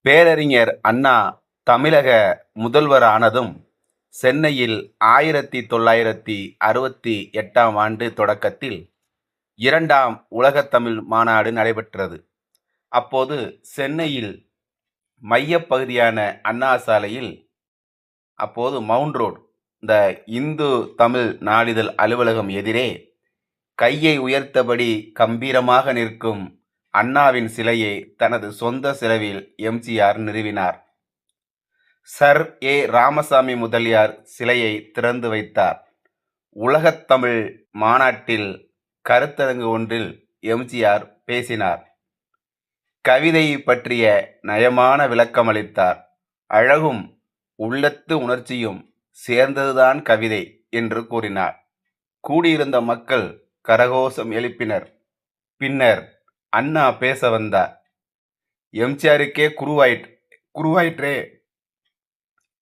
பேரறிஞர் அண்ணா தமிழக முதல்வர் ஆனதும் சென்னையில் 1968ஆம் ஆண்டு தொடக்கத்தில் 2ஆம் உலகத் தமிழ் மாநாடு நடைபெற்றது. அப்போது சென்னையில் மையப்பகுதியான அண்ணா சாலையில் அப்போது மவுண்ட் ரோட் இந்த இந்து தமிழ் நாளிதழ் அலுவலகம் எதிரே கையை உயர்த்தபடி கம்பீரமாக நிற்கும் அண்ணாவின் சிலையை தனது சொந்த செலவில் எம்ஜிஆர் நிறுவினார். சர் ஏ. ராமசாமி முதலியார் சிலையை திறந்து வைத்தார். உலகத் தமிழ் மாநாட்டில் கருத்தரங்கு ஒன்றில் எம்ஜிஆர் பேசினார். கவிதை பற்றிய நயமான விளக்கமளித்தார். அழகும் உள்ளத்து உணர்ச்சியும் சேர்ந்ததுதான் கவிதை என்று கூறினார். கூடியிருந்த மக்கள் கரகோஷம் எழுப்பினர். பின்னர் அண்ணா பேச வந்தார். எம்ஜிஆருக்கே குருவாயிற்றே,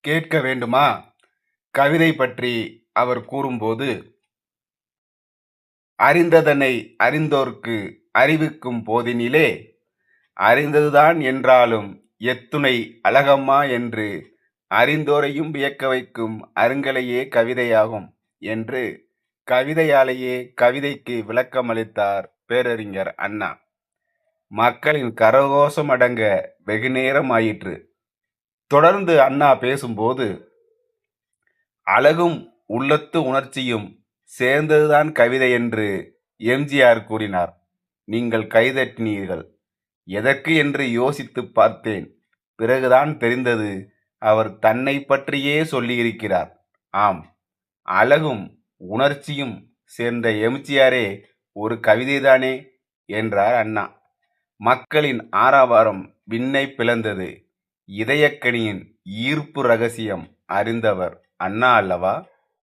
கேட்க வேண்டுமா? கவிதை பற்றி அவர் கூறும்போது, அறிந்ததனை அறிந்தோர்க்கு அறிவிக்கும் போதினிலே அறிந்ததுதான் என்றாலும் எத்துணை அழகம்மா என்று அறிந்தோரையும் வியக்க வைக்கும் அருங்கலையே கவிதையாகும் என்று கவிதையாலேயே கவிதைக்கு விளக்கமளித்தார் பேரறிஞர் அண்ணா. மக்களின் கரகோஷம் அடங்க வெகுநேரம் ஆயிற்று. தொடர்ந்து அண்ணா பேசும்போது, அழகும் உள்ளத்து உணர்ச்சியும் சேர்ந்ததுதான் கவிதை என்று எம்ஜிஆர் கூறினார். நீங்கள் கைதட்டினீர்கள். எதற்கு என்று யோசித்து பார்த்தேன். பிறகுதான் தெரிந்தது, அவர் தன்னை பற்றியே சொல்லியிருக்கிறார். ஆம், அழகும் உணர்ச்சியும் சேர்ந்த எம்ஜிஆரே ஒரு கவிதைதானே என்றார் அண்ணா. மக்களின் ஆரவாரம் விண்ணை பிளந்தது. இதயக்கனியின் ஈர்ப்பு ரகசியம் அறிந்தவர் அண்ணா அல்லவா?